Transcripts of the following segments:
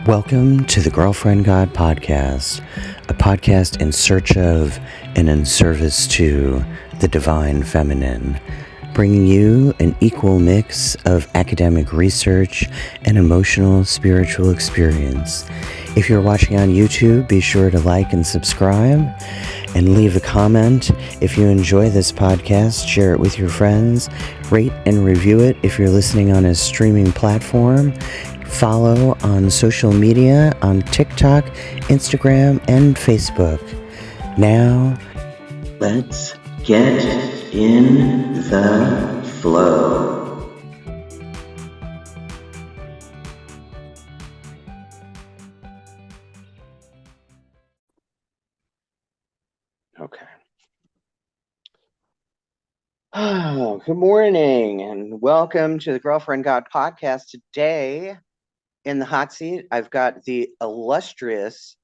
Welcome to the Girlfriend God Podcast, a podcast in search of and in service to the divine feminine, bringing you an equal mix of academic research and emotional spiritual experience. If you're watching on YouTube, be sure to like and subscribe and leave a comment. If you enjoy this podcast, share it with your friends, rate and review it if you're listening on a streaming platform. Follow on social media on TikTok, Instagram, and Facebook. Now, let's get in the flow. Okay. Oh, good morning and welcome to the Girlfriend God Podcast. Today, in the hot seat, I've got the illustrious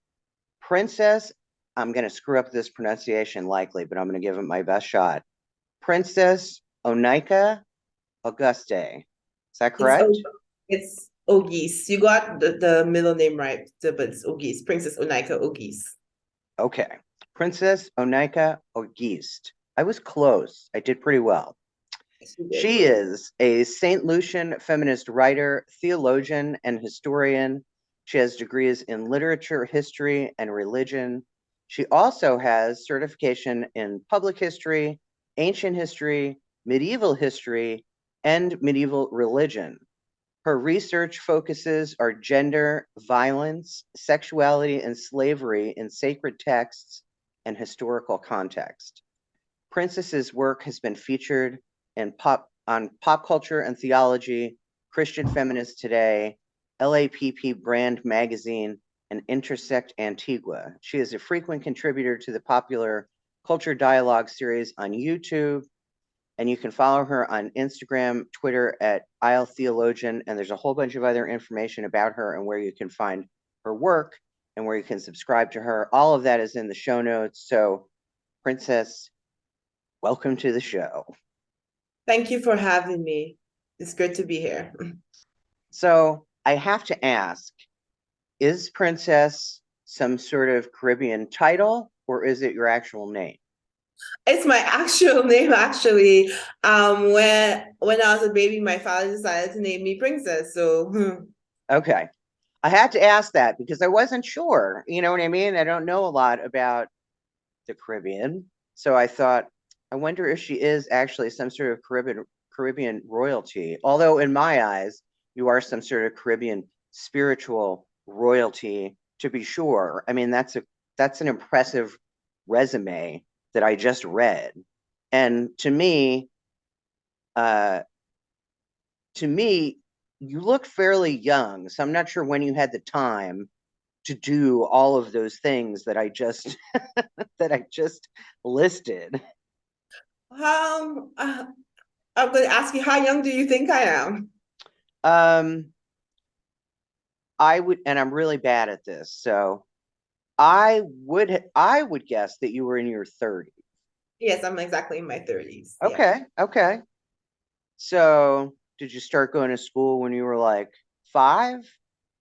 Princess, I'm going to screw up this pronunciation likely, but I'm going to give it my best shot. Princess O'Nika Auguste. Is that correct? It's Auguste. You got the middle name right, but it's Auguste. Princess O'Nika Auguste. Okay. Princess O'Nika Auguste. I was close. I did pretty well. She is a Saint-Lucian feminist writer, theologian, and historian. She has degrees in literature, history, and religion. She also has certification in public history, ancient history, medieval history, and medieval religion. Her research focuses on gender, violence, sexuality, and slavery in sacred texts and historical context. Princess's work has been featured on Pop Culture and Theology, Christian Feminist Today, LAPP Brand Magazine, and Intersect Antigua. She is a frequent contributor to the popular Culture Dialogue series on YouTube, and you can follow her on Instagram, Twitter at theologian, and there's a whole bunch of other information about her and where you can find her work and where you can subscribe to her. All of that is in the show notes. So, Princess, welcome to the show. Thank you for having me. It's good to be here. So I have to ask, is Princess some sort of Caribbean title or is it your actual name? It's my actual name, actually. When I was a baby, my father decided to name me Princess. So Okay. I had to ask that because I wasn't sure. You know what I mean? I don't know a lot about the Caribbean. So I thought, I wonder if she is actually some sort of Caribbean royalty. Although in my eyes, you are some sort of Caribbean spiritual royalty, to be sure. I mean, that's an impressive resume that I just read. And uh, to me, you look fairly young. So I'm not sure when you had the time to do all of those things that I just that I just listed. I'm going to ask you, how young do you think I am? I would, and I'm really bad at this, so I would guess that you were in your 30s. Yes, I'm exactly in my 30s. Okay, okay. So did you start going to school when you were like 5?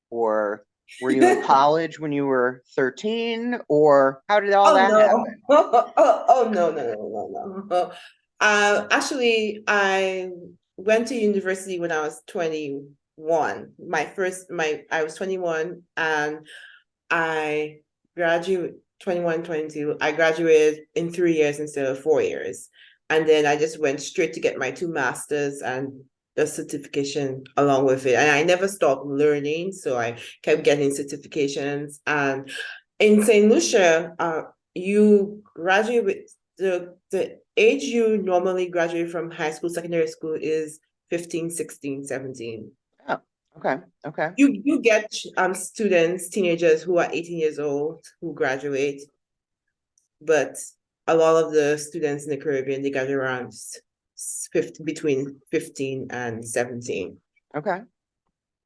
Or were you in college when you were 13? Or how did all Oh that no! happen? Oh no, no, no, no, no. Actually, I went to university when I was 21. I was 21 and I graduated 21, 22. I graduated in 3 years instead of 4 years. And then I just went straight to get my 2 masters and the certification along with it. And I never stopped learning. So I kept getting certifications. And in St. Lucia, you graduate with the age you normally graduate from high school, secondary school is 15, 16, 17. Oh, okay, okay. You get students, teenagers who are 18 years old who graduate, but a lot of the students in the Caribbean, they graduate around between 15 and 17. Okay.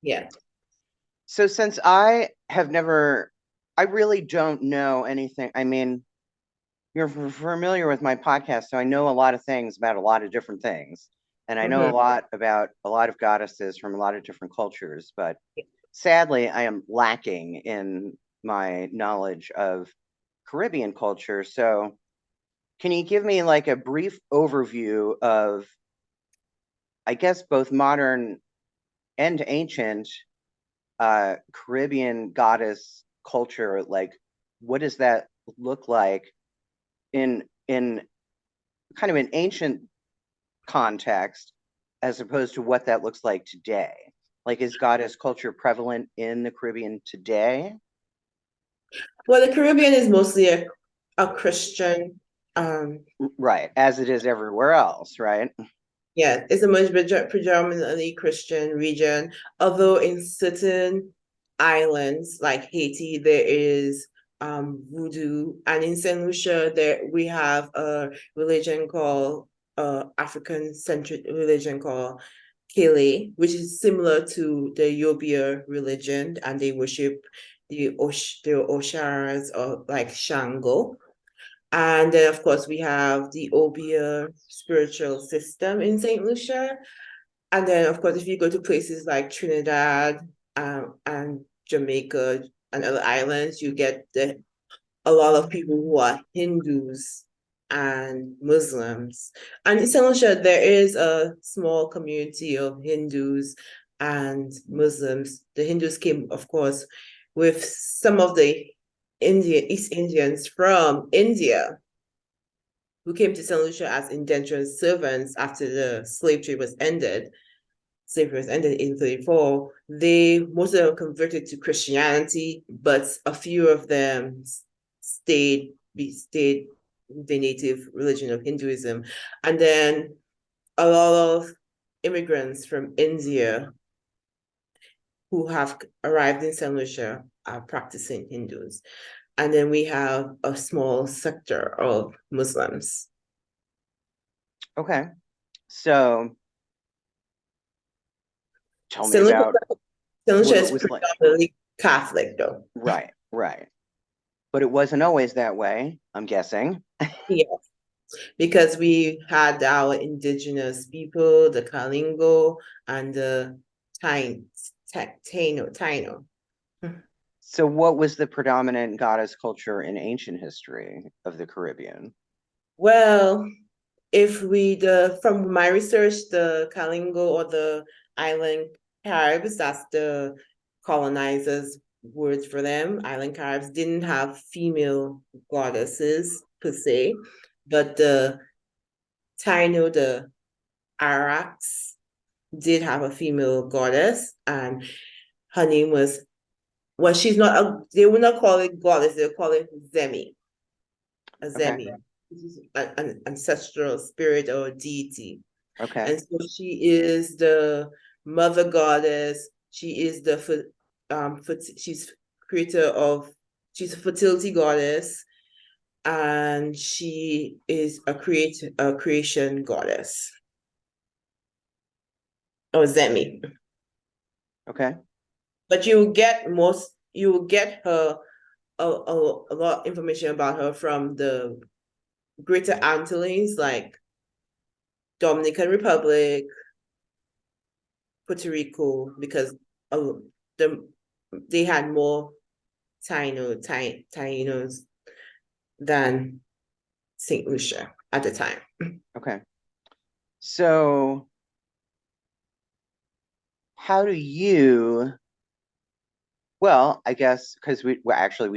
Yeah. So since I really don't know anything. I mean, you're familiar with my podcast, so I know a lot of things about a lot of different things. And I know a lot about a lot of goddesses from a lot of different cultures, but sadly, I am lacking in my knowledge of Caribbean culture. So, can you give me like a brief overview of, I guess, both modern and ancient Caribbean goddess culture? Like, what does that look like in kind of an ancient context, as opposed to what that looks like today? Like, is goddess culture prevalent in the Caribbean today? Well, the Caribbean is mostly a Christian. Right, as it is everywhere else, right? Yeah, it's a much predominantly Christian region. Although in certain islands like Haiti, there is voodoo, and in Saint Lucia, there we have a religion called African centric religion called Kele, which is similar to the Yoruba religion, and they worship the Osharas or like Shango. And then, of course, we have the Obia spiritual system in St. Lucia. And then, of course, if you go to places like Trinidad and Jamaica and other islands, you get a lot of people who are Hindus and Muslims. And in St. Lucia, there is a small community of Hindus and Muslims. The Hindus came, of course, with some of the East Indians from India who came to St. Lucia as indentured servants after the slave trade was ended. Slavery was ended in 1834. Most of them converted to Christianity, but a few of them stayed the native religion of Hinduism. And then a lot of immigrants from India who have arrived in St. Lucia are practicing Hindus. And then we have a small sector of Muslims. Okay. So tell me St. Lucia, about St. Lucia what it is was like. predominantly Catholic, though. Right, right. But it wasn't always that way, I'm guessing. Yes, because we had our indigenous people, the Kalingo and the Taino. So, what was the predominant goddess culture in ancient history of the Caribbean? Well, if we from my research, the Kalingo or the island Caribs, that's the colonizers' words for them. Island Caribs didn't have female goddesses per se, but the Taino, the Araks, did have a female goddess, and her name was, well, she's not they would not call it goddess, they would call it Zemi, a Okay, Zemi, an ancestral spirit or deity. okay, And so she is the mother goddess. She is she's creator of, she's a fertility goddess, and she is a creation goddess, or Zemi. okay, But you will get her a lot of information about her from the Greater Antilles, like Dominican Republic, Puerto Rico, because the they had more Tainos than Saint Lucia at the time. okay. So, how do you, well, I guess because we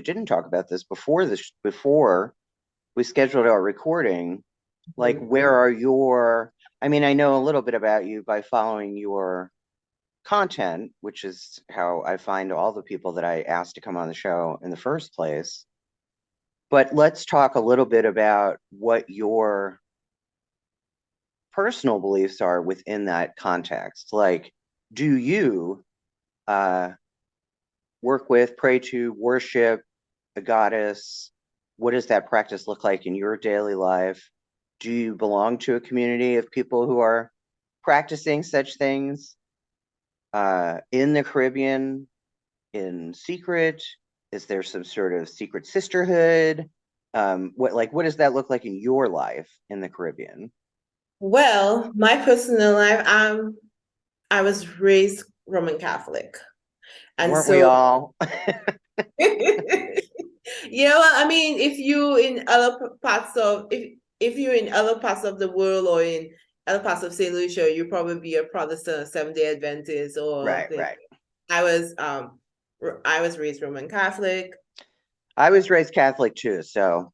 didn't talk about this before we scheduled our recording. Like, where are your, I mean, I know a little bit about you by following your content, which is how I find all the people that I asked to come on the show in the first place. But let's talk a little bit about what your personal beliefs are within that context. Like, do you uh, work with, pray to, worship a goddess? What does that practice look like in your daily life? Do you belong to a community of people who are practicing such things in the Caribbean in secret? Is there some sort of secret sisterhood? What does that look like in your life in the Caribbean? Well, my personal life, I was raised Roman Catholic, And Weren't we so, all? yeah, well, I mean, if you in other parts of if you're in other parts of the world or in other parts of Saint Lucia, you probably be a Protestant, Seventh-day Adventist, or Right, right. I was I was raised Roman Catholic. I was raised Catholic too, so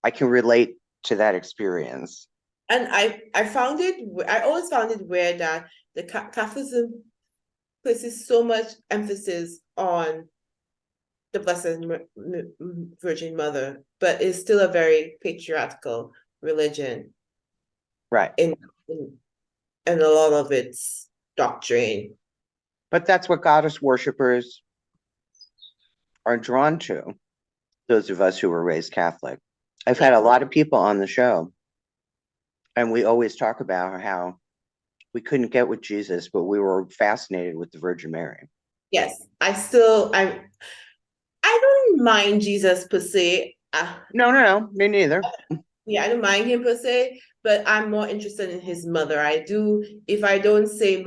I can relate to that experience. And I found it, I always found it weird that the Catholicism places so much emphasis on the Blessed Virgin Mother, but it's still a very patriarchal religion Right. in a lot of its doctrine. But that's what goddess worshippers are drawn to, those of us who were raised Catholic. I've had a Yes. lot of people on the show, and we always talk about how we couldn't get with Jesus, but we were fascinated with the Virgin Mary. Yes, I don't mind Jesus per se. No, me neither. Yeah, I don't mind him per se, but I'm more interested in his mother. I do, if I don't say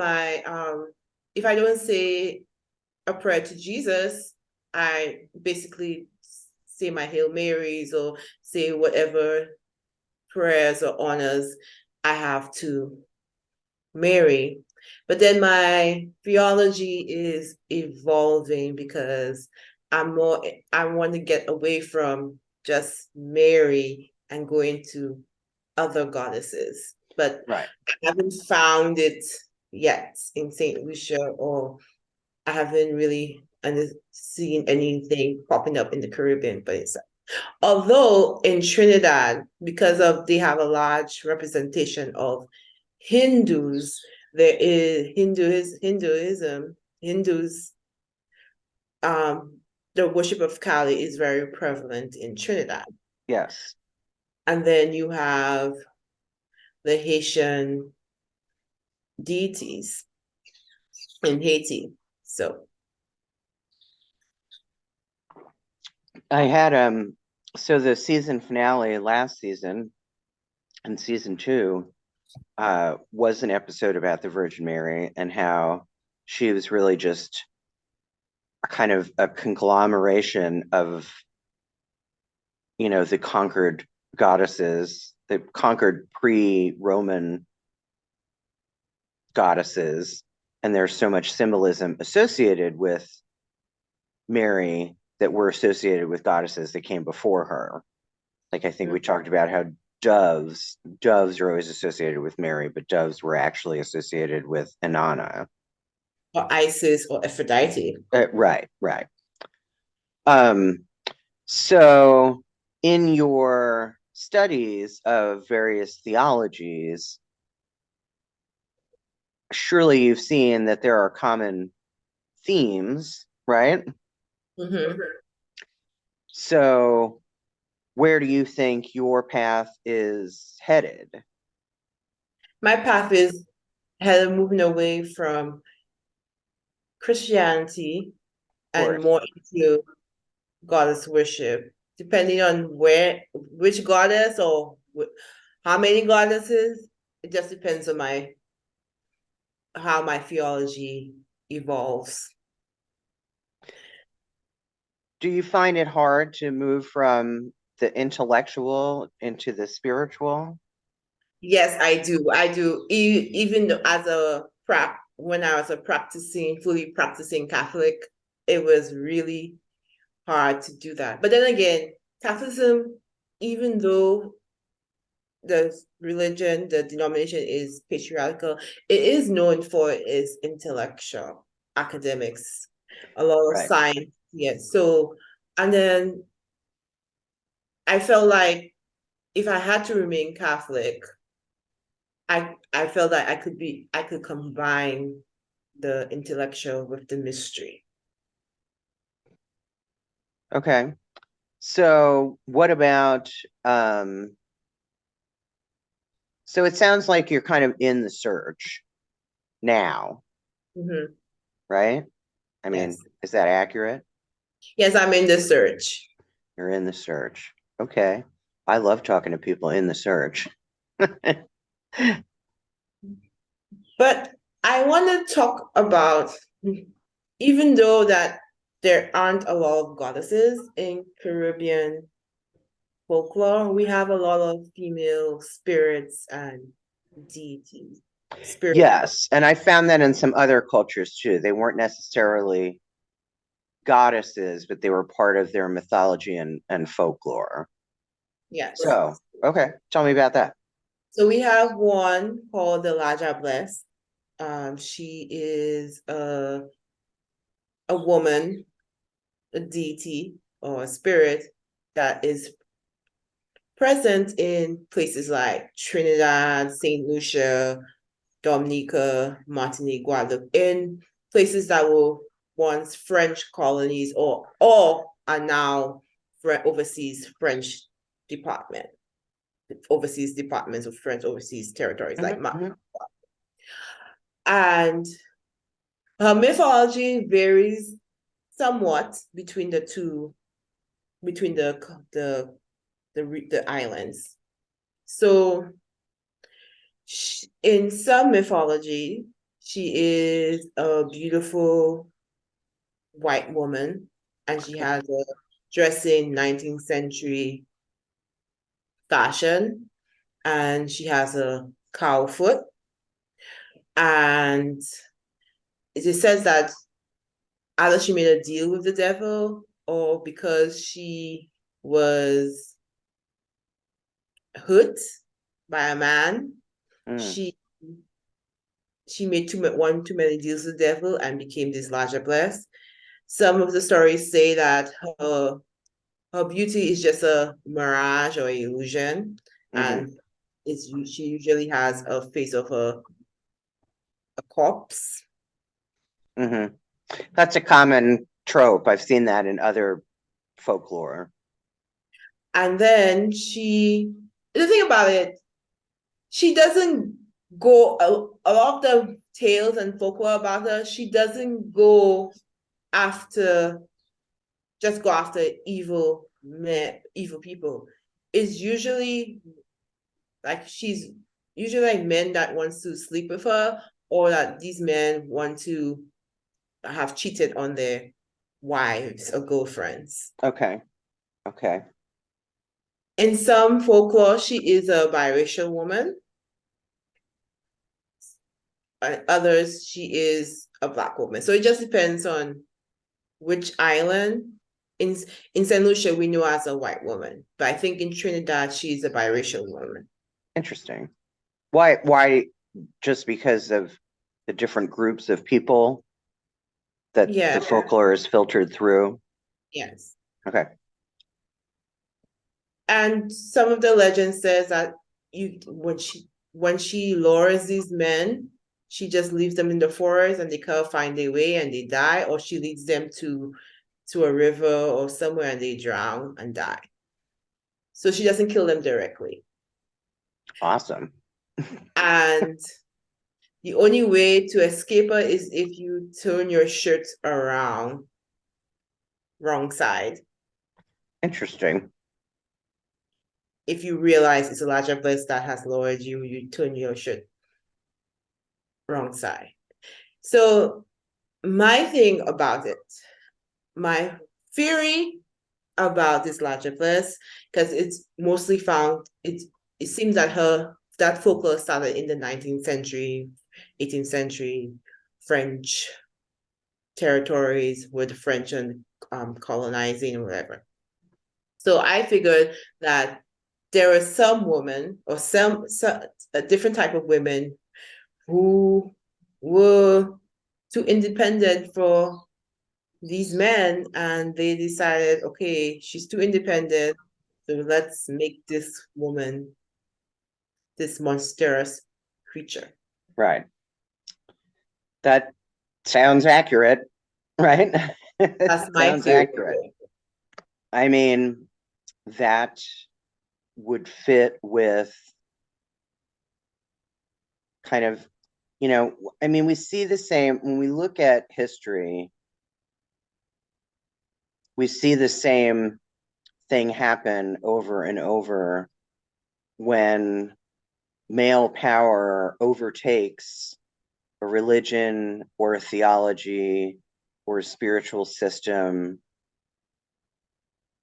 if I don't say a prayer to Jesus, I basically say my Hail Marys or say whatever prayers or honors I have to Mary. But then my theology is evolving because I want to get away from just Mary and go into other goddesses. But Right. I haven't found it yet in Saint Lucia, or I haven't really seen anything popping up in the Caribbean. But it's although in Trinidad, because of they have a large representation of Hindus, there is Hindus, the worship of Kali is very prevalent in Trinidad. Yes. And then you have the Haitian deities in Haiti. So I had so the season finale last season and season 2 was an episode about the Virgin Mary and how she was really just a kind of a conglomeration of, the conquered goddesses, the conquered pre-Roman goddesses, and there's so much symbolism associated with Mary that were associated with goddesses that came before her. Like I think we talked about how doves are always associated with Mary, but doves were actually associated with Inanna. or Isis or Aphrodite. Right, right. Um, so in your studies of various theologies, surely you've seen that there are common themes, right? Mm-hmm. So where do you think your path is headed? My path is moving away from Christianity Of and course. more into goddess worship, depending on which goddess or how many goddesses. It just depends on how my theology evolves. Do you find it hard to move from the intellectual into the spiritual? Yes, I do. I do. Even as when I was a fully practicing Catholic, it was really hard to do that. But then again, Catholicism, even though the denomination is patriarchal, it is known for its intellectual academics, a lot of Right. science. Yes. So, and then I felt like if I had to remain Catholic, I felt that I could combine the intellectual with the mystery. Okay. So what about so it sounds like you're kind of in the search now, Mm-hmm. right? I mean, Yes. is that accurate? Yes, I'm in the search. You're in the search. Okay. I love talking to people in the search. But I want to talk about even though that there aren't a lot of goddesses in Caribbean folklore, we have a lot of female spirits and deities. Spirit. Yes, and I found that in some other cultures too. They weren't necessarily goddesses, but they were part of their mythology and folklore. Yes. So, okay, tell me about that. So we have one called the Laja Bless. She is a woman, a deity or a spirit that is present in places like Trinidad, Saint Lucia, Dominica, Martinique, Guadeloupe, in places that were once French colonies or are now overseas French department, overseas departments of French overseas territories like and her mythology varies somewhat between the two, between the islands. So in some mythology, she is a beautiful white woman, and she has a dressing 19th century fashion, and she has a cow foot. And it says that either she made a deal with the devil, or because she was hurt by a man, she made too many deals with the devil and became this larger blessed. Some of the stories say that her beauty is just a mirage or illusion, and she usually has a face of a corpse. That's a common trope. I've seen that in other folklore. And then the thing about it, she doesn't go, a lot of the tales and folklore about her, she doesn't just go after evil men, evil people. It's usually like she's usually like men that wants to sleep with her, or that these men want to have cheated on their wives or girlfriends. Okay. In some folklore, she is a biracial woman. Others, she is a Black woman. So it just depends on which island. In Saint Lucia, we know as a white woman, but I think in Trinidad, she's a biracial woman. Interesting. Why? Just because of the different groups of people that the folklore is filtered through? Yes. Okay. And some of the legend says that when she lures these men, she just leaves them in the forest and they can't find their way and they die, or she leads them to a river or somewhere and they drown and die. So she doesn't kill them directly. Awesome. And the only way to escape her is if you turn your shirt around wrong side. Interesting. If you realize it's a larger bliss that has lowered you, you turn your shirt wrong side. So my thing about it, my theory about this larger bliss, because it's mostly found, it seems that that folklore started in the 19th century, 18th century French territories with the French and colonizing or whatever. So I figured that there are some women or some a different type of women who were too independent for these men, and they decided, okay, she's too independent, so let's make this woman this monstrous creature. Right. That sounds accurate, right? That's my theory. Accurate. I mean, that would fit with kind of, I mean, we see the same when we look at history, we see the same thing happen over and over when male power overtakes a religion or a theology or spiritual system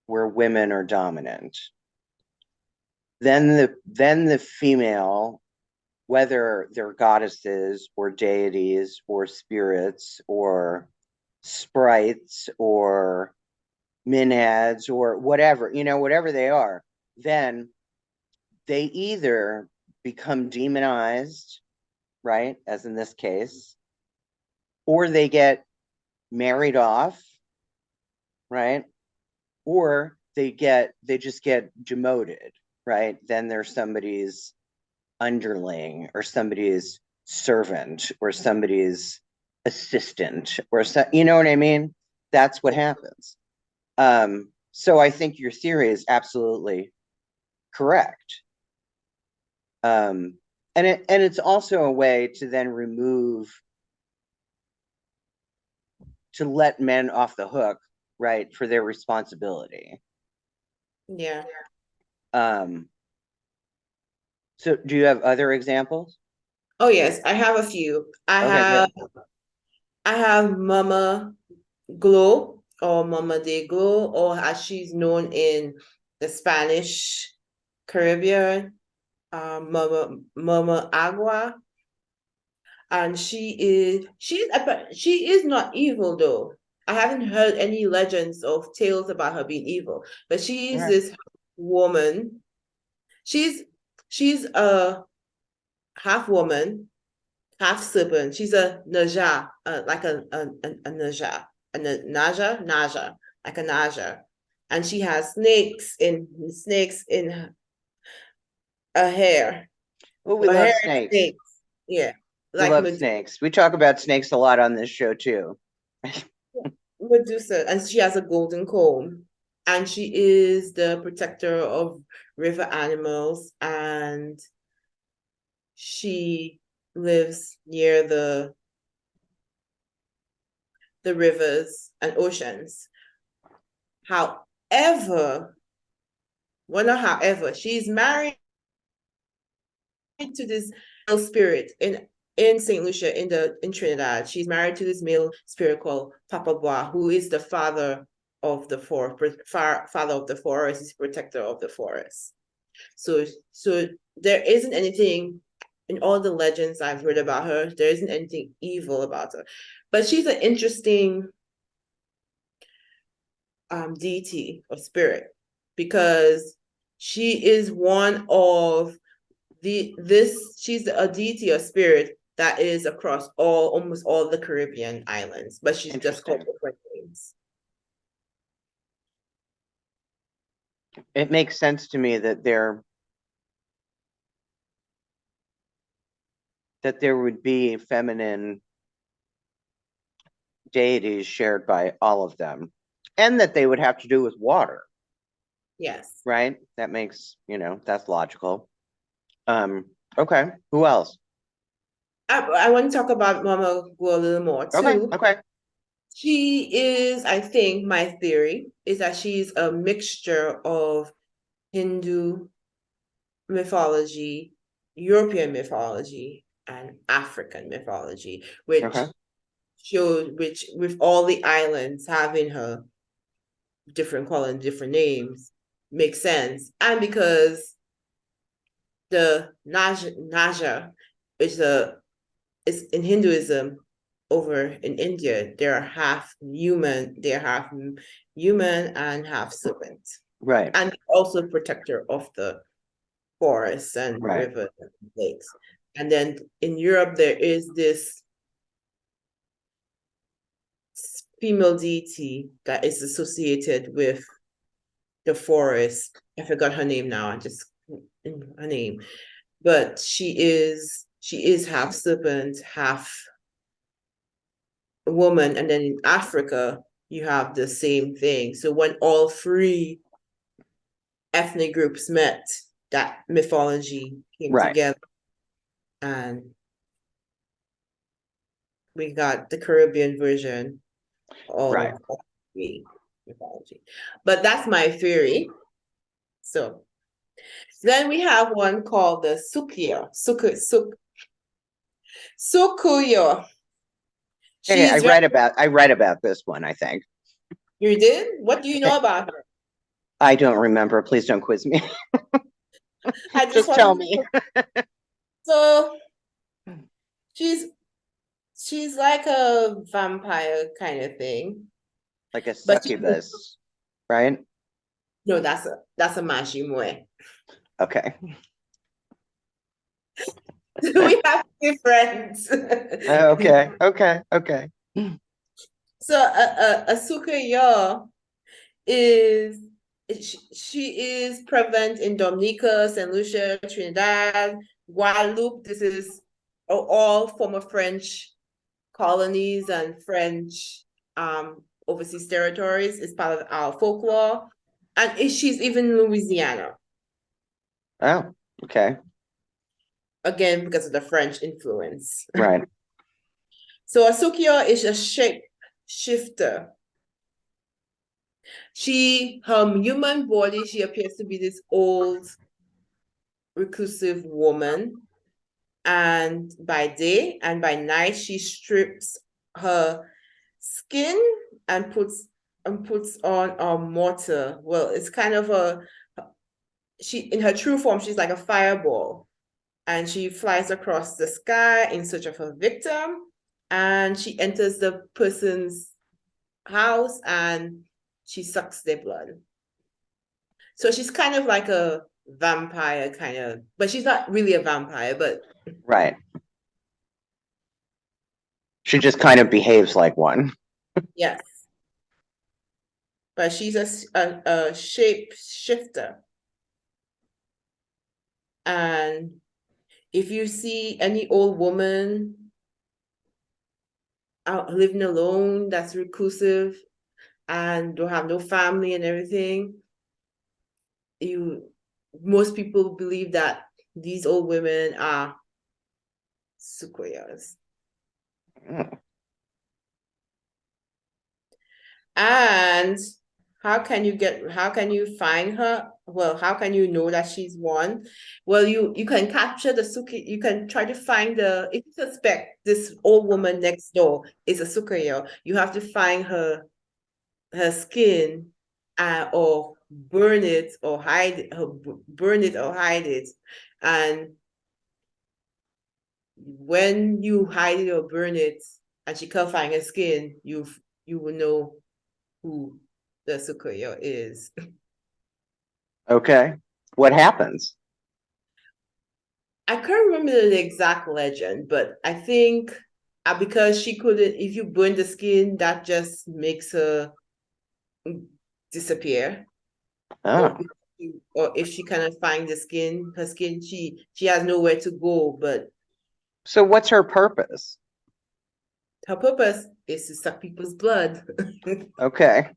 where women are dominant. Then the female, whether they're goddesses or deities or spirits or sprites or Minhads or whatever, whatever they are, then they either become demonized, right, as in this case, or they get married off, right, or they just get demoted, right? Then they're somebody's underling or somebody's servant or somebody's assistant or you know what I mean? That's what happens. So I think your theory is absolutely correct. And it's also a way to then to let men off the hook, right, for their responsibility. Yeah. So do you have other examples? Oh yes, I have a few. Okay, good. I have Mama Glow or Mama de Glow, or as she's known in the Spanish Caribbean, Mama Agua. And she is not evil though. I haven't heard any legends of tales about her being evil, but she is Right. this woman. She's she's a half woman, half serpent. She's a Naja, like a Naja, Naja, like a Naja, and she has snakes in her hair. Oh, we Her love hair is snakes. snakes. Yeah, We like love snakes. We talk about snakes a lot on this show too. Medusa, and she has a golden comb, and she is the protector of river animals, and she lives near the rivers and oceans. However, well, not however, she's married to this male spirit in Saint-Lucia in Trinidad. She's married to this male spirit called Papa Bois, who is the father of the forest, father of the forest, is protector of the forest. So there isn't anything in all the legends I've read about her, there isn't anything evil about her. But she's an interesting deity or spirit because she is one of she's a deity or spirit that is across almost all the Caribbean islands, but she's just called different names. It makes sense to me that there would be feminine deities shared by all of them, and that they would have to do with water. Yes. Right? That makes, that's logical. Okay. Who else? I want to talk about Mama Go a little more too. Okay. She is, I think, my theory is that she's a mixture of Hindu mythology, European mythology, and African mythology, which with all the islands having her different calling different names makes sense. And because the Naja is in Hinduism over in India, they're half human and half serpent. Right. And also protector of the forests and rivers and lakes. And then in Europe, there is this female deity that is associated with the forest. I forgot her name now. I just her name, but she is half serpent, half woman, and then in Africa you have the same thing. So when all three ethnic groups met, that mythology came together, and we got the Caribbean version of the mythology. But that's my theory. So then we have one called the Sukuyo. Hey, I She's very, read about this one, I think. you did? What do you know about her? I don't remember. Please don't quiz me. I just Just want tell to me. so she's she's like a vampire kind of thing. Like a But she succubus, right? no, that's a mashimwe. Okay. We have different. Okay. Okay. Okay. So a sukayo is she is prevalent in Dominica, Saint-Lucia, Trinidad, Guadeloupe. This is all former French colonies and French overseas territories. It's part of our folklore. And she's even in Louisiana, Oh, okay. again, because of the French influence. Right. So a sukio is a shape shifter. Her human body, she appears to be this old, reclusive woman. And by day and by night, she strips her skin and puts on a mortar. Well, it's kind of she in her true form, she's like a fireball. And she flies across the sky in search of her victim. And she enters the person's house and she sucks their blood. So she's kind of like a vampire, kind of, but she's not really a vampire, but Right. She just kind of behaves like one. yes. But she's a shape shifter. And if you see any old woman out living alone that's reclusive and don't have no family and everything, most people believe that these old women are sukoyas. Mm. And how can you find her? Well, how can you know that she's one? Well, you can capture the suki, you can try to find if you suspect this old woman next door is a sukayo, you have to find her skin or burn it or hide it. And when you hide it or burn it and she can't find her skin, you will know who the Sukuyo is. Okay. What happens? I can't remember the exact legend, but I think because she couldn't, if you burn the skin, that just makes her disappear. Or Oh. if she cannot find her skin, she has nowhere to go. But So what's her purpose? her purpose is to suck people's blood. Okay.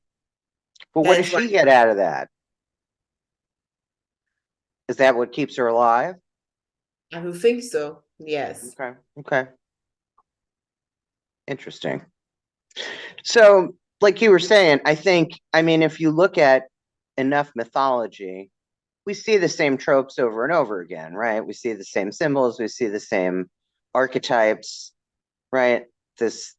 But what does Hence why she get out of that? Is that what keeps her alive? I would think so. Yes. Okay. Okay. Interesting. So, like you were saying, I mean, if you look at enough mythology, we see the same tropes over and over again, right? We see the same symbols, we see the same archetypes, right? This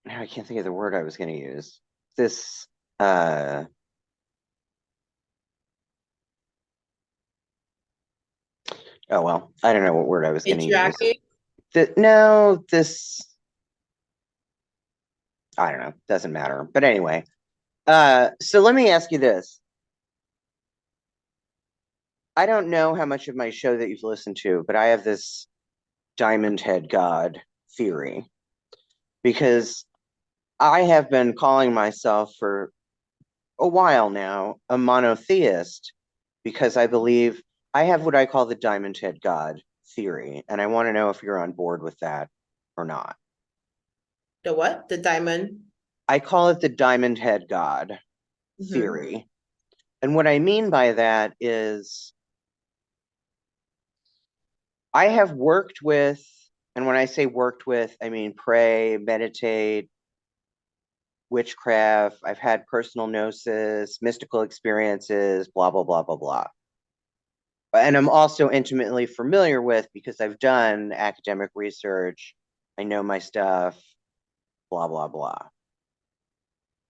now I can't think of the word I was going to use. This oh well, I don't know what word I was going to use. No, this I don't know, doesn't matter. But anyway, so let me ask you this. I don't know how much of my show that you've listened to, but I have this diamond head god theory because I have been calling myself for a while now a monotheist because I believe I have what I call the diamond head god theory. And I want to know if you're on board with that or not. The what? The diamond? I call it the diamond head god Mm-hmm. theory. And what I mean by that is I have worked with, and when I say worked with, I mean pray, meditate, witchcraft. I've had personal gnosis, mystical experiences, blah, blah, blah, blah, blah. and I'm also intimately familiar with because I've done academic research. I know my stuff, blah, blah, blah.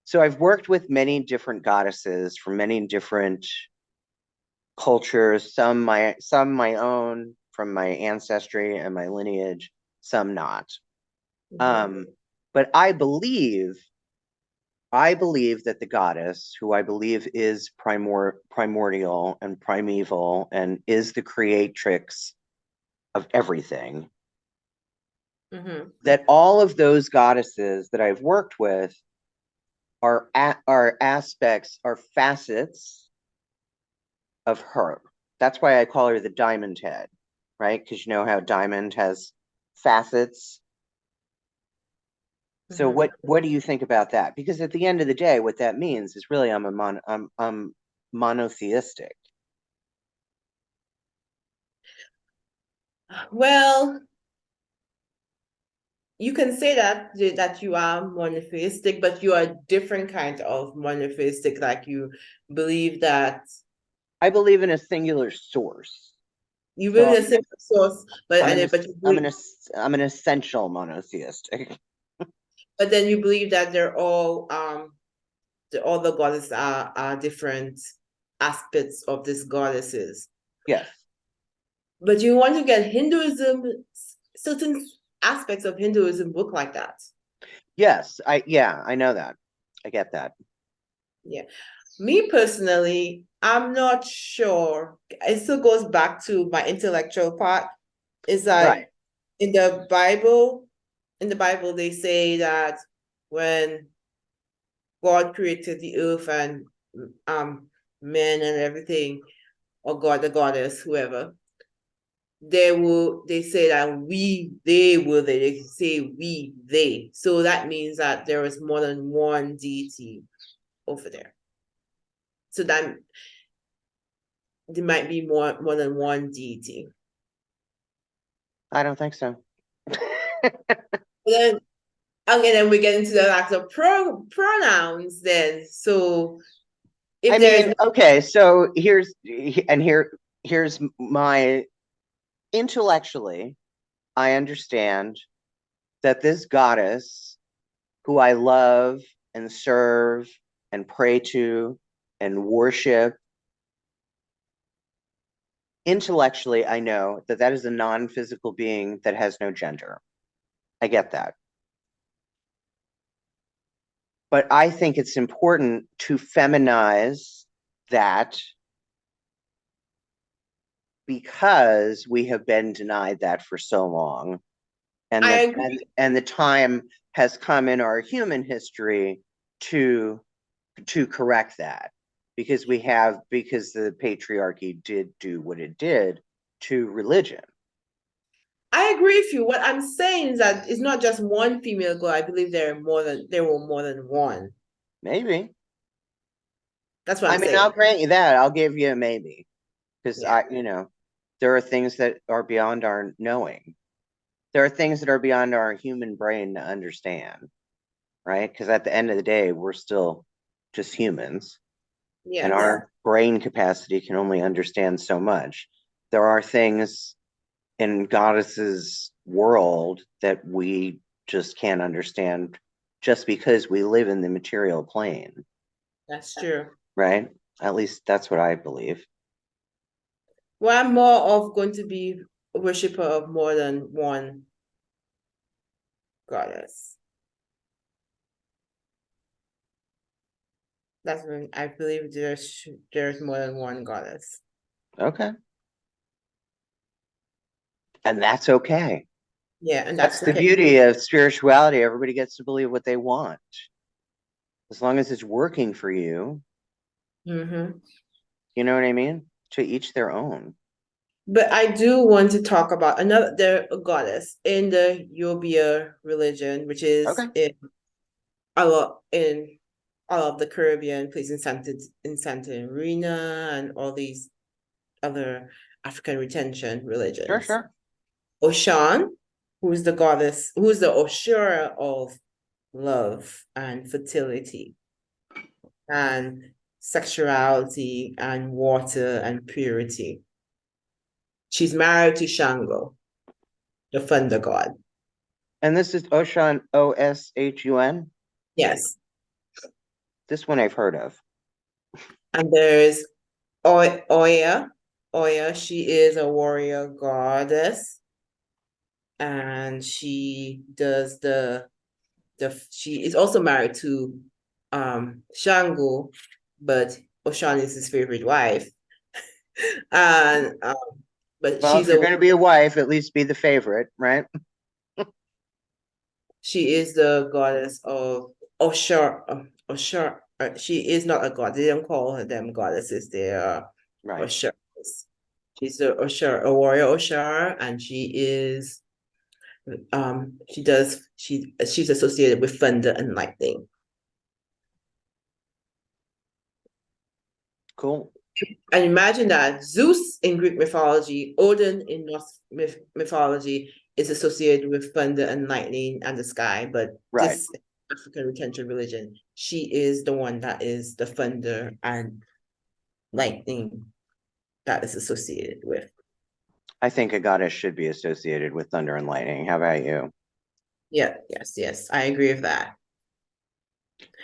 So I've worked with many different goddesses from many different cultures, some my own from my ancestry and my lineage, some not. But I believe that the goddess, who I believe is primordial and primeval and is the creatrix of everything, that all of those goddesses that I've worked with are aspects, are facets of her. That's why I call her the diamond head, right? Because you know how diamond has facets. So what do you think about that? Because at the end of the day, what that means is really I'm monotheistic. Well, you can say that you are monotheistic, but you are a different kind of monotheistic. Like you believe that I believe in a singular source. you So believe in a single source, I'm an essential monotheistic. but then you believe that they're all the goddesses are different aspects of these goddesses. Yes. But you want to get Hinduism, certain aspects of Hinduism look like that. Yes, I know that. I get that. Yeah. Me personally, I'm not sure. It still goes back to my intellectual part. Is that Right. in the Bible, they say that when God created the earth and men and everything, or God, the goddess, whoever, they say that they say they. So that means that there is more than one deity over there. So that there might be more than one deity. I don't think so. Then okay, then we get into the act of pronouns then. So if I there is mean, okay, so here's my intellectually, I understand that this goddess who I love and serve and pray to and worship, intellectually, I know that that is a non-physical being that has no gender. I get that. But I think it's important to feminize that because we have been denied that for so long. And I the agree. and the time has come in our human history to correct that because the patriarchy did do what it did to religion. I agree with you. What I'm saying is that it's not just one female god. I believe there were more than one. Maybe. That's what I I'm mean, saying. I'll grant you that. I'll give you a maybe because Yeah. there are things that are beyond our knowing. There are things that are beyond our human brain to understand, right? Because at the end of the day, we're still just humans, and Yes. our brain capacity can only understand so much. There are things in Goddess's world that we just can't understand just because we live in the material plane, That's true. right? At least that's what I believe. Well, I'm more of going to be a worshiper of more than one goddess. That's when I believe there's more than one goddess. Okay. And that's okay. Yeah, and That's that's the okay. beauty of spirituality. Everybody gets to believe what they want. As long as it's working for you, Mm-hmm. you know what I mean? To each their own. But I do want to talk about another goddess in the Yoruba religion, which is Okay. in all of the Caribbean places in Santa Marina and all these other African retention Sure, religions. sure. Oshan, who's the Oshura of love and fertility and sexuality and water and purity. She's married to Shango, the thunder god. And this is Oshun, Oshun. Yes. This one I've heard of. And there's Oya. Oya, she is a warrior goddess. And she does she is also married to Shango, but Oshan is his favorite wife. And but Well, if you're going to be a wife, at least be the favorite, right? she is the goddess of Oshar. Oshar. She is not a god. They don't call her them goddesses. They are Right. Oshars. She's a Oshar, a warrior Oshar, and she is she's associated with thunder and lightning. Cool. And imagine that Zeus in Greek mythology, Odin in Norse mythology is associated with thunder and lightning and the sky, but Right. this African retention religion, she is the one that is the thunder and lightning that is associated with. I think a goddess should be associated with thunder and lightning. How about you? Yeah, yes, I agree with that.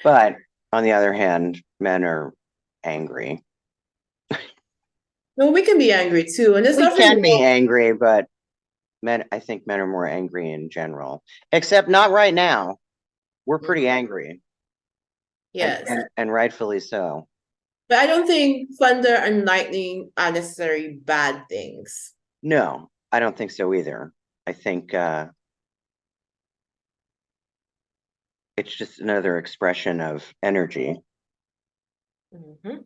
But on the other hand, men are angry. No, we can be angry too, and there's We nothing can be wrong. angry, but I think men are more angry in general. Except not right now. We're pretty angry. Yes. And rightfully so. But I don't think thunder and lightning are necessarily bad things. No, I don't think so either. I think it's just another expression of energy. Mhm.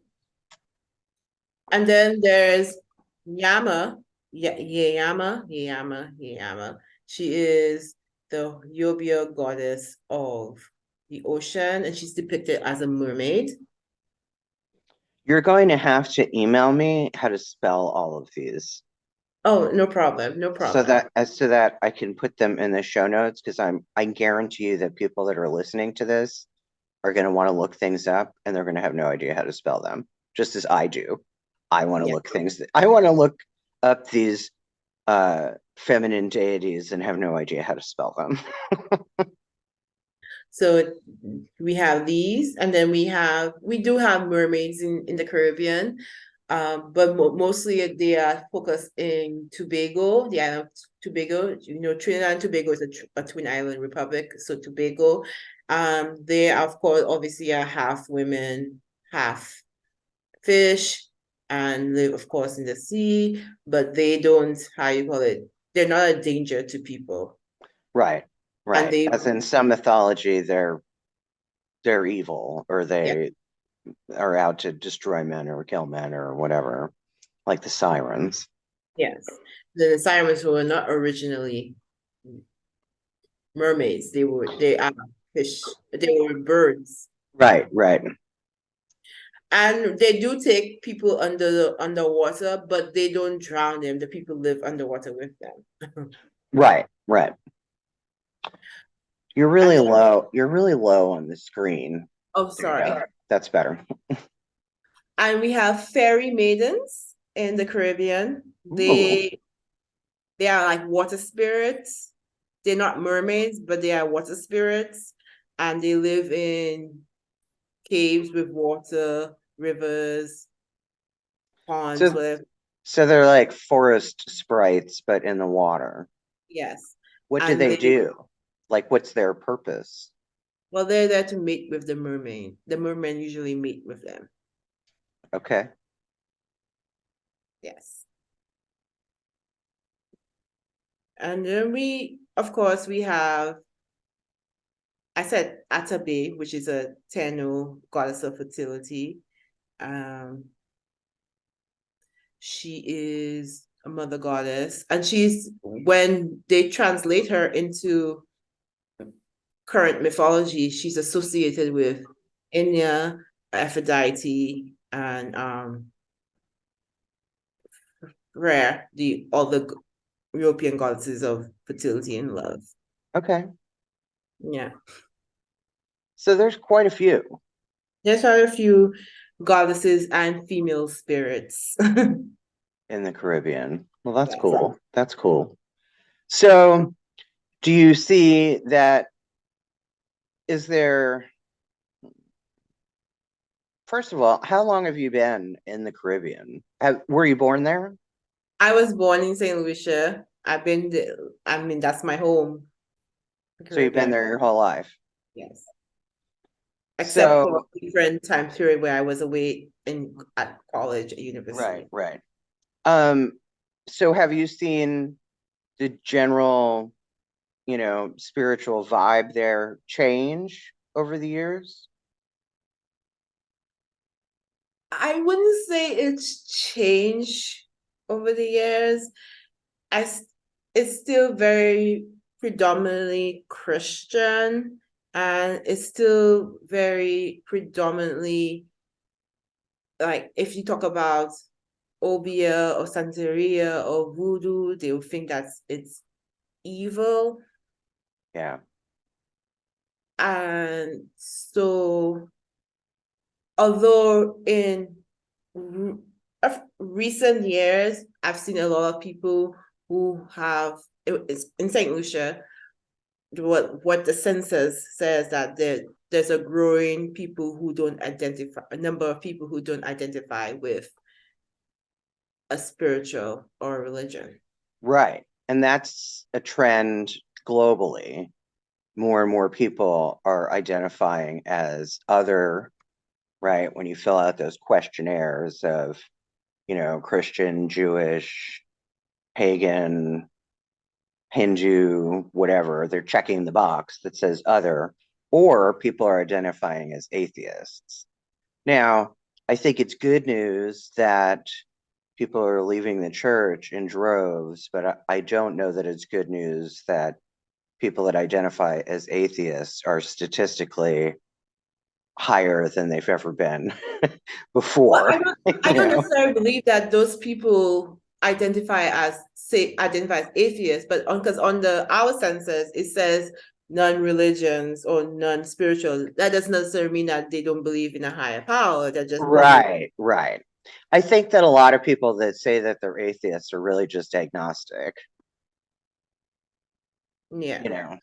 And then there's Yama, Yama. She is the Yobia goddess of the ocean, and she's depicted as a mermaid. You're going to have to email me how to spell all of these. Oh, no problem, no So problem. that I can put them in the show notes, because I guarantee you that people that are listening to this are going to want to look things up, and they're going to have no idea how to spell them, just as I do. I want to look up these feminine deities and have no idea how to spell them. So we have these, and then we do have mermaids in the Caribbean, but mostly they are focused in Tobago, the island of Tobago. You know, Trinidad and Tobago is a twin island republic. So Tobago, they of course obviously are half women, half fish, and live of course in the sea. But they don't, how you call it? They're not a danger to people, Right, and right. they As in some mythology, they're evil, or yeah. they are out to destroy men or kill men or whatever, like the sirens. Yes. The sirens were not originally mermaids. They are fish. They were birds. Right, right, And they do take people underwater, but they don't drown them. The people live underwater with them. right, right. You're And really then, low. You're really low on the screen. oh, There you sorry. go. That's better. And we have fairy maidens in the Caribbean. Ooh. They are like water spirits. They're not mermaids, but they are water spirits. And they live in caves with water, rivers, ponds, So whatever. so they're like forest sprites, but in the water. Yes. What do And they they, do? Like, what's their purpose? well, they're there to mate with the mermaid. The mermen usually mate with them. Okay. Yes. And then of course, we have, I said Atabe, which is a Tenno goddess of fertility. Um, she is a mother goddess, and when they translate her into current mythology, she's associated with Enya, Aphrodite, and Rhea, all the European goddesses of fertility and love. Okay. Yeah. So there's quite a few. There's quite a few goddesses and female spirits. In the Caribbean. Well, that's Yes. cool. That's cool. So, do you see that? Is there, first of all, how long have you been in the Caribbean? Were you born there? I was born in Saint Lucia. I mean, that's my home, So you've been Caribbean. there your whole life. Yes. Except for So, a different time period where I was away at college, at right, university. right. Um, so have you seen the general, spiritual vibe there change over the years? I wouldn't say it's changed over the years. It's still very predominantly Christian, and it's still very predominantly, like, if you talk about Obia or Santeria or voodoo, they'll think that it's evil. Yeah. And so, although in recent years, I've seen a lot of people who have, it's in St. Lucia, what the census says, that there's a growing a number of people who don't identify with a spiritual or religion. Right. And that's a trend globally. More and more people are identifying as other, right? When you fill out those questionnaires of, Christian, Jewish, pagan, Hindu, whatever, they're checking the box that says other, or people are identifying as atheists. Now, I think it's good news that people are leaving the church in droves, but I don't know that it's good news that people that identify as atheists are statistically higher than they've ever been Well, before. I don't necessarily believe that those people identify as atheists, but because on our census it says non-religions or non-spiritual. That doesn't necessarily mean that they don't believe in a higher power. That just doesn't. Right, right. I think that a lot of people that say that they're atheists are really just agnostic, Yeah.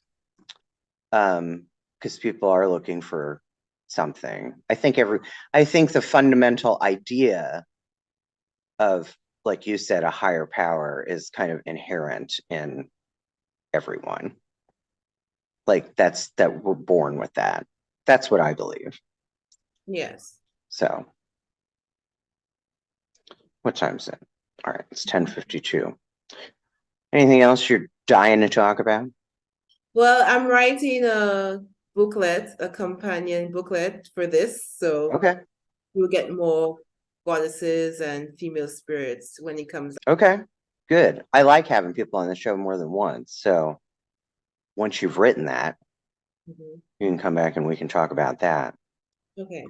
Because people are looking for something. I think the fundamental idea of, like you said, a higher power is kind of inherent in everyone. Like that we're born with that. That's what I believe. Yes. So, what time is it? All right, it's 10:52. Anything else you're dying to talk about? Well, I'm writing a companion booklet for this, so Okay. we'll get more goddesses and female spirits when it comes. Okay. Good. I like having people on the show more than once. So once you've written that, Mhm. you can come back and we can talk about that. Okay.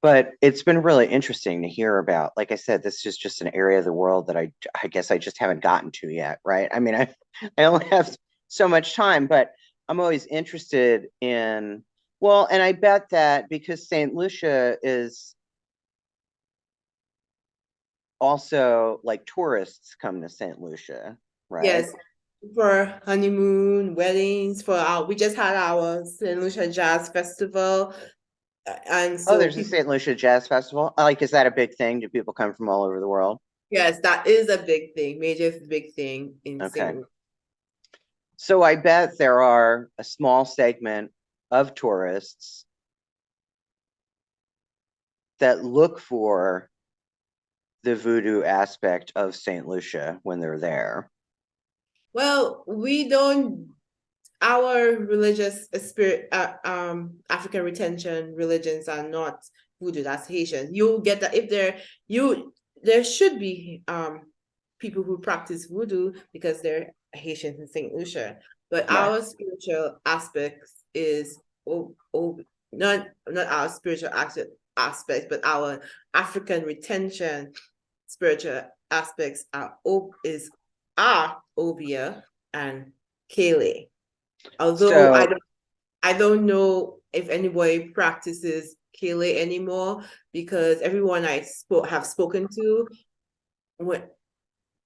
But it's been really interesting to hear about. Like I said, this is just an area of the world that I guess I just haven't gotten to yet, right? I mean, I only have so much time, but I'm always interested in, well, and I bet that because St. Lucia is also like tourists come to St. Lucia, right? Yes, for honeymoon, weddings, we just had our Saint Lucia Jazz Festival, and Oh, so there's a people, St. Lucia Jazz Festival. Like, is that a big thing? Do people come from all over the world? yes, that is a big thing, major big thing in Saint Okay. Lucia. So I bet there are a small segment of tourists that look for the voodoo aspect of St. Lucia when they're there. Well, we don't. Our religious spirit, African retention religions are not voodoo. That's Haitian. You get that if there should be people who practice voodoo because they're Haitians in Saint Lucia. But Right. our spiritual aspects is not our spiritual aspect, but our African retention spiritual aspects are Obia and Kele. Although So, I don't know if anybody practices Kele anymore, because everyone have spoken to what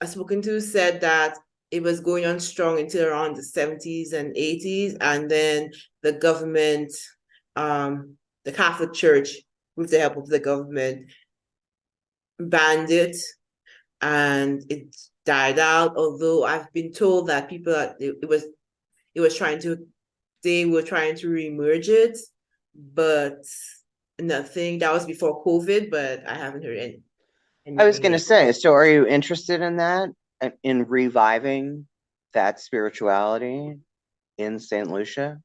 I spoken to said that it was going on strong until around the 70s and 80s, and then the government, the Catholic Church, with the help of the government, banned it, and it died out. Although I've been told that people it was trying to they were trying to remerge it, but nothing. That was before COVID, but I haven't heard I was anything going to yet. say, so are you interested in that, in reviving that spirituality in St. Lucia?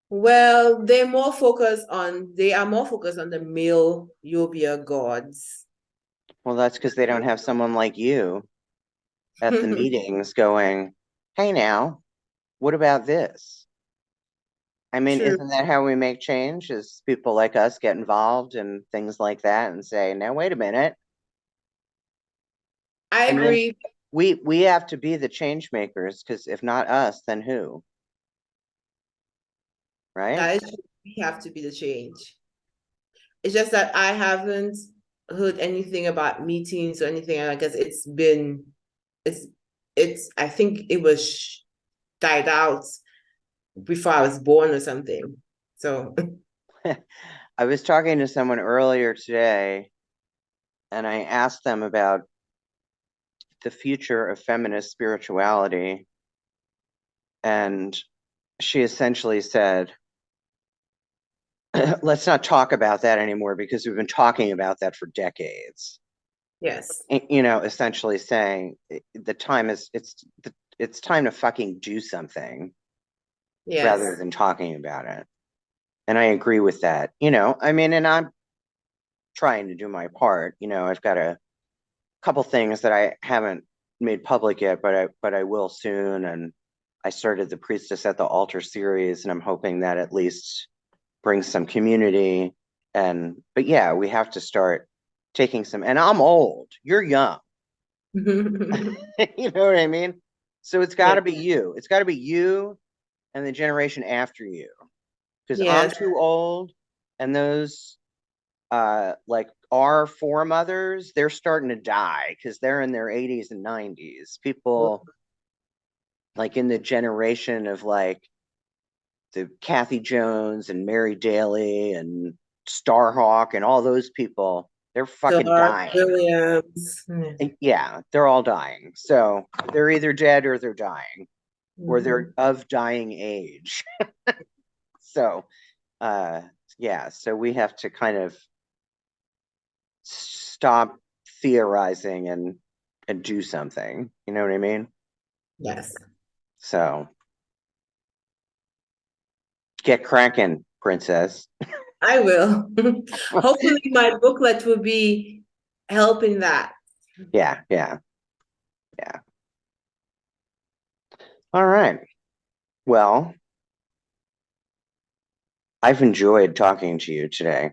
Well, they are more focused on the male Yobia gods. Well, that's because they don't have someone like you at the meetings going, hey, now, what about this? I mean, True. isn't that how we make change? Is people like us get involved in things like that and say, now, wait a minute. I I mean, agree. we have to be the change makers because if not us, then who? Right? That is true. We have to be the change. It's just that I haven't heard anything about meetings or anything like that, because it's I think it was died out before I was born or something. So I was talking to someone earlier today and I asked them about the future of feminist spirituality. And she essentially said, let's not talk about that anymore because we've been talking about that for decades. yes. You know, essentially saying the time is it's time to fucking do something rather Yes. than talking about it. And I agree with that. You know, I mean, and I'm trying to do my part. You know, I've got a couple things that I haven't made public yet, but I will soon. And I started the Priestess at the Altar series, and I'm hoping that at least brings some community. And but yeah, we have to start taking some. And I'm old. You're young. You know what I mean? So it's got Yeah. to be you. It's got to be you and the generation after you. Because I'm Yes. too old, and those like our foremothers, they're starting to die because they're in their 80s and 90s. People like in the generation of like the Kathy Jones and Mary Daly and Starhawk and all those people, they're fucking Dark dying. Williams. Yeah, they're all dying. So they're either dead or they're dying, or they're Mhm. of dying age. So uh yeah, so we have to kind of stop theorizing and do something. You know what I mean? Yes. So get cracking, princess. I will. Hopefully my booklet will be helping that. Yeah, yeah, yeah. All right. Well, I've enjoyed talking to you today.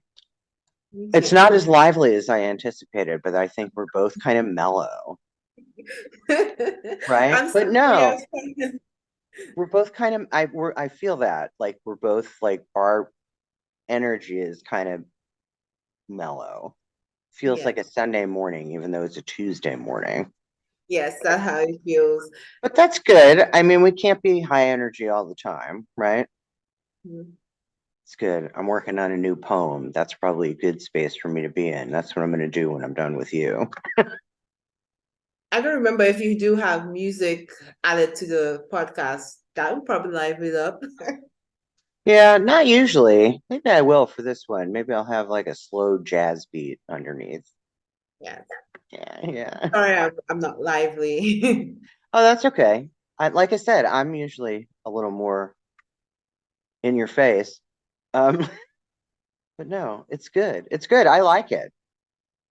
Me It's too. not as lively as I anticipated, but I think we're both kind of mellow, right? I'm But sorry. no, we're both kind of I feel that like we're both like our energy is kind of mellow. Feels Yeah. like a Sunday morning, even though it's a Tuesday morning. Yes, that's how it feels. But that's good. I mean, we can't be high energy all the time, right? Mhm. It's good. I'm working on a new poem. That's probably a good space for me to be in. That's what I'm going to do when I'm done with you. I don't remember if you do have music added to the podcast. That would probably liven it up. Yeah, not usually. Maybe I will for this one. Maybe I'll have like a slow jazz beat underneath. Yeah. Yeah, yeah. Sorry, I'm not lively. Oh, that's okay. Like I said, I'm usually a little more in your face. Um, but no, it's good. It's good. I like it.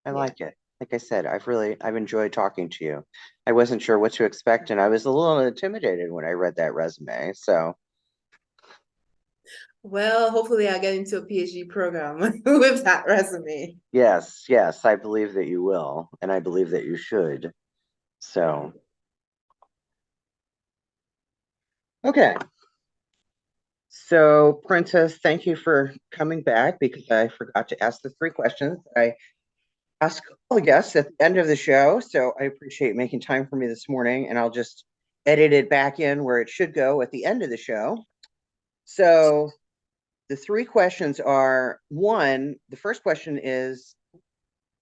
I Yeah. like it. Like I said, I've enjoyed talking to you. I wasn't sure what to expect, and I was a little intimidated when I read that resume. So Well, hopefully I'll get into a PhD program with that resume. yes, yes, I believe that you will, and I believe that you should. So okay. So, Princess, thank you for coming back because I forgot to ask the three questions that I ask all the guests at the end of the show. So I appreciate making time for me this morning, and I'll just edit it back in where it should go at the end of the show. So the three questions are one, the first question is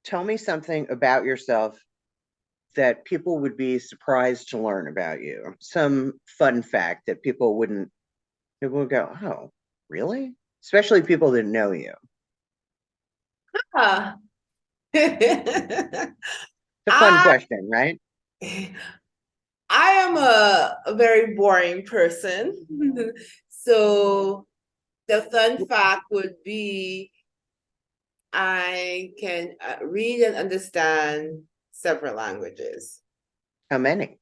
tell me something about yourself that people would be surprised to learn about you. Some fun fact that people would go, oh, really? Especially people that know you. Ah. It's a fun I question, right? I am a very boring person. So the fun fact would be I can read and understand several languages. How many?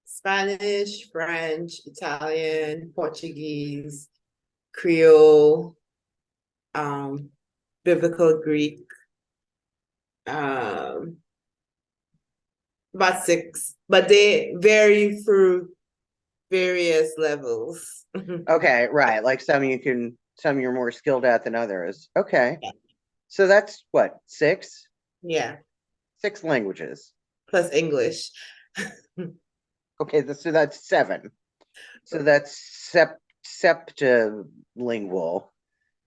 Spanish, French, Italian, Portuguese, Creole, Biblical Greek, um, about six, but they vary through various levels. Okay, right. Like some you're more skilled at than others. Okay. Yeah. So that's what, six? Yeah, Six languages. plus English. Okay, so that's seven. So that's septilingual.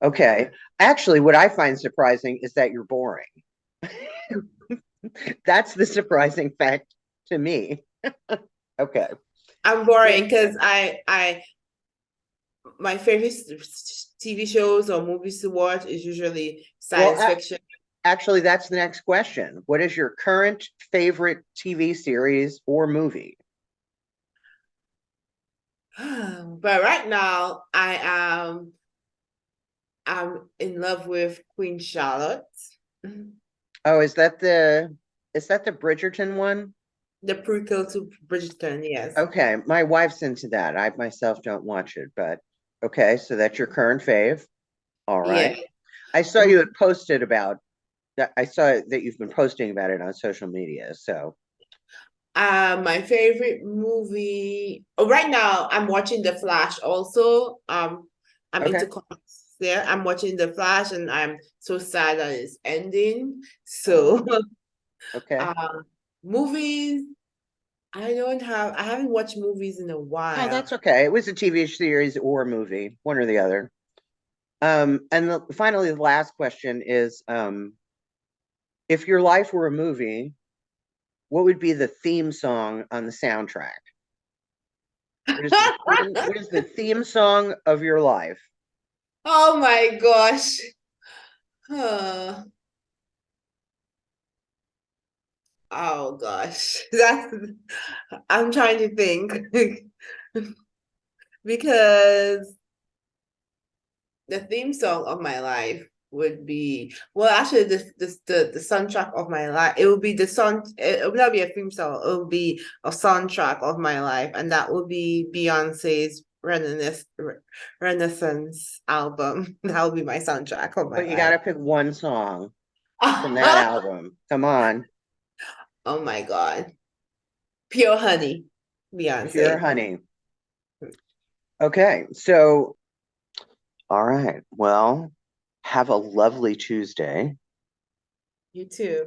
Okay. Actually, what I find surprising is that you're boring. That's the surprising fact to me. Okay. I'm boring because I my favorite TV shows or movies to watch is usually science fiction. Actually, that's the next question. What is your current favorite TV series or movie? But right now I'm in love with Queen Charlotte. Oh, is that the Bridgerton one? The prequel to Bridgerton, yes. Okay, my wife's into that. I myself don't watch it, but okay, so that's your current fave. All right. Yeah. I saw you had posted about that. I saw that you've been posting about it on social media. So, My favorite movie right now, I'm watching The Flash also. I'm okay. into comics. Yeah, I'm watching The Flash and I'm so sad that it's ending. So Okay. movies, I haven't watched movies in a Oh, while. that's okay. It was a TV series or a movie, one or the other. Finally, the last question is, if your life were a movie, what would be the theme song on the soundtrack? What is the theme song of your life? Oh my gosh. Huh. Oh gosh. That's I'm trying to think because the theme song of my life would be actually the soundtrack of my life. It would be the song. It would not be a theme song. It would be a soundtrack of my life, and that would be Beyonce's Renaissance album. That would be my soundtrack of my But you life. got to pick one song from that album. Come on. Oh my God. Pure Honey, Pure Beyonce. Honey. Okay, so all right. Well, have a lovely Tuesday. You too.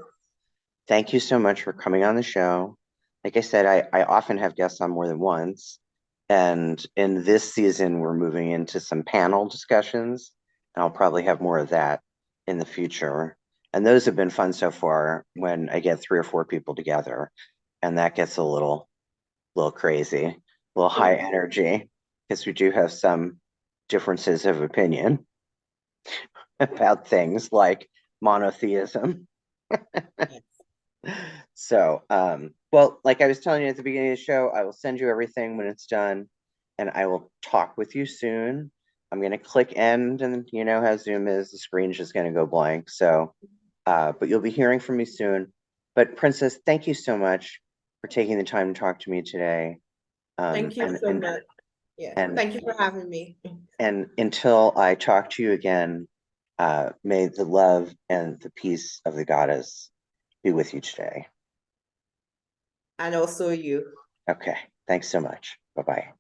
Thank you so much for coming on the show. Like I said, I often have guests on more than once. And in this season, we're moving into some panel discussions. And I'll probably have more of that in the future. And those have been fun so far when I get 3 or 4 people together. And that gets a little crazy, a little high energy, because we do have some differences of opinion about things like monotheism. So, well, like I was telling you at the beginning of the show, I will send you everything when it's done, and I will talk with you soon. I'm going to click end, and you know how Zoom is, the screen's just going to go blank. So, but you'll be hearing from me soon. But Princess, thank you so much for taking the time to talk to me today. Thank you so much. Yeah. And Thank you for having me. and until I talk to you again, may the love and the peace of the goddess be with you today. And also you. Okay. Thanks so much. Bye-bye.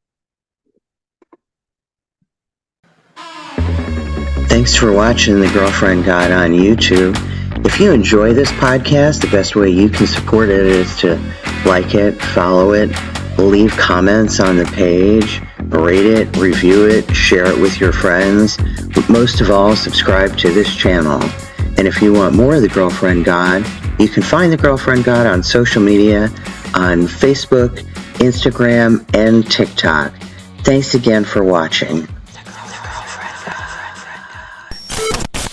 Thanks for watching The Girlfriend God on YouTube. If you enjoy this podcast, the best way you can support it is to like it, follow it, leave comments on the page, rate it, review it, share it with your friends. But most of all, subscribe to this channel. And if you want more of The Girlfriend God, you can find The Girlfriend God on social media, on Facebook, Instagram, and TikTok. Thanks again for watching.